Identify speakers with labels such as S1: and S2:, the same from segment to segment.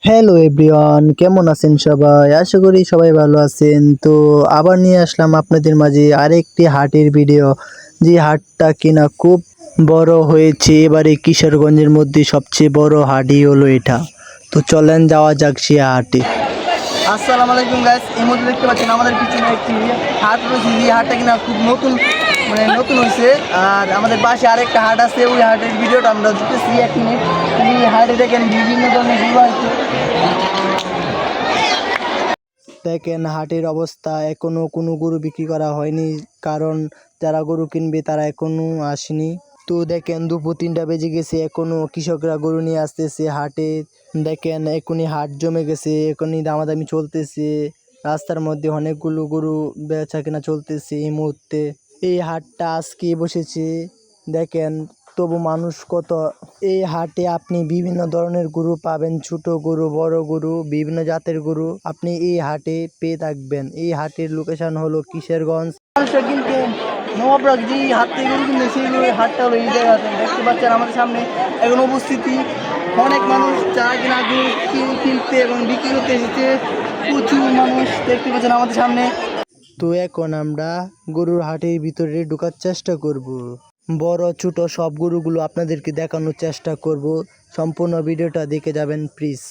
S1: Hello everyone, কেমন আছেন সবাই? আশা করি সবাই ভালো আছেন। তো আবার নিয়ে আসলাম আপনাদের মাঝে আরেকটি হাটের ভিডিও। যে হাটটা কিনা খুব বড় হয়েছে, এবারে কিশোরগঞ্জের মধ্যে সবচেয়ে বড় হাটই হলো এটা। তো চলেন যাওয়া যাক সে হাটে।
S2: আসসালামু আলাইকুম গাইস, এই মধ্যে দেখতে পাচ্ছেন আমাদের পিছনে একটি হাট রয়েছে। এই হাটটা কিনা খুব নতুন হয়েছে। আর আমাদের পাশে আরেকটা হাট আছে, ওই হাটের ভিডিওটা আমরা দিতেছি 1 মিনিট। এই হাটে দেখেন বিভিন্ন ধরনের গরু আছে।
S1: দেখেন হাটের অবস্থা, এখনো কোনো গরু বিক্রি করা হয়নি, কারণ যারা গরু কিনবে তারা এখনো আসেনি। তো দেখেন দুপুর 3টা বেজে গেছে, এখনো কৃষকরা গরু নিয়ে আসতেছে হাটে। দেখেন এখনই হাট জমে গেছে, এখনই দামাদামি চলতেছে। রাস্তার মধ্যে অনেকগুলো গরু বেচা কেনা চলতেছে এই মুহূর্তে। এই হাটটা আজকে বসেছে দেখেন, তবু মানুষ কত। এই হাটে আপনি বিভিন্ন ধরনের গরু পাবেন, ছোট গরু, বড় গরু, বিভিন্ন জাতের গরু আপনি এই হাটে পেয়ে থাকবেন। এই হাটের লোকেশন হলো কিশোরগঞ্জ।
S2: মানুষরা কিন্তু নবাবরা যে হাট থেকে গরু কিনবে, সেই হাটটা হলো এই জায়গাতে। দেখতে পাচ্ছেন আমাদের সামনে এখন উপস্থিতি অনেক মানুষ, যারা কিনা গরু কিনতে এবং বিক্রি করতে এসেছে। প্রচুর মানুষ দেখতে পাচ্ছেন আমাদের সামনে।
S1: তো এখন আমরা গরুর হাটের ভিতরে ঢোকার চেষ্টা করব। বড় ছোট সব গরুগুলো আপনাদেরকে দেখানোর চেষ্টা করব। সম্পূর্ণ ভিডিওটা দেখে যাবেন প্লিজ।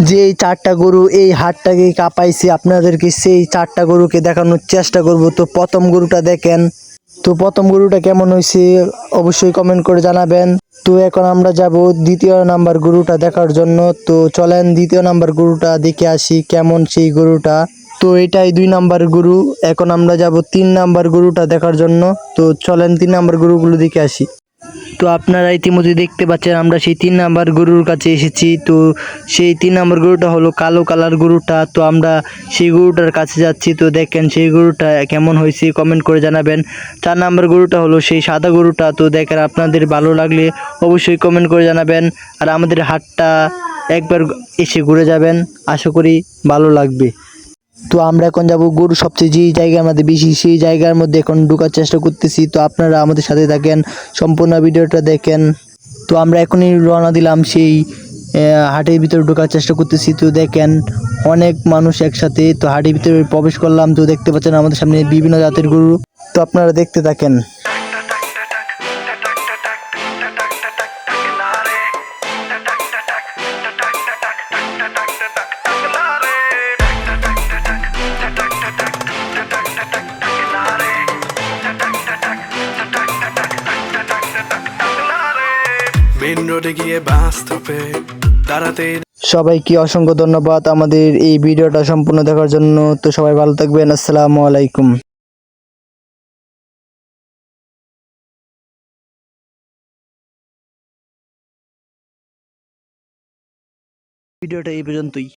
S1: যে এই 4টা গরু এই হাটটাকে কাঁপাইছে, আপনাদেরকে সেই 4টা গরুকে দেখানোর চেষ্টা করব। তো প্রথম গরুটা দেখেন। তো প্রথম গরুটা কেমন হয়েছে অবশ্যই কমেন্ট করে জানাবেন। তো এখন আমরা যাব দ্বিতীয় নাম্বার গরুটা দেখার জন্য। তো চলেন দ্বিতীয় নাম্বার গরুটা দেখে আসি কেমন সেই গরুটা। তো এটাই 2 নাম্বার গরু। এখন আমরা যাব 3 নাম্বার গরুটা দেখার জন্য। তো চলেন 3 নাম্বার গরুগুলো দেখে আসি। তো আপনারা ইতিমধ্যে দেখতে পাচ্ছেন আমরা সেই 3 নাম্বার গরুর কাছে এসেছি। তো সেই 3 নাম্বার গরুটা হলো কালো কালার গরুটা। তো আমরা সেই গরুটার কাছে যাচ্ছি। তো দেখেন সেই গরুটা কেমন হয়েছে কমেন্ট করে জানাবেন। 4 নাম্বার গরুটা হলো সেই সাদা গরুটা। তো দেখেন আপনাদের ভালো লাগলে অবশ্যই কমেন্ট করে জানাবেন। আর আমাদের হাটটা একবার এসে ঘুরে যাবেন, আশা করি ভালো লাগবে। তো আমরা এখন যাব গরু সবচেয়ে যে জায়গার মধ্যে বেশি, সেই জায়গার মধ্যে এখন ঢোকার চেষ্টা করতেছি। তো আপনারা আমাদের সাথে থাকেন, সম্পূর্ণ ভিডিওটা দেখেন। তো আমরা এখনই রওনা দিলাম সেই হাটের ভিতরে ঢোকার চেষ্টা করতেছি। তো দেখেন অনেক মানুষ একসাথে। তো হাটের ভিতরে প্রবেশ করলাম। তো দেখতে পাচ্ছেন আমাদের সামনে বিভিন্ন জাতের গরু। তো আপনারা দেখতে থাকেন। সবাইকে অসংখ্য ধন্যবাদ আমাদের এই ভিডিওটা সম্পূর্ণ দেখার জন্য। তো সবাই ভালো থাকবেন, আসসালামু আলাইকুম। ভিডিওটা এই পর্যন্তই।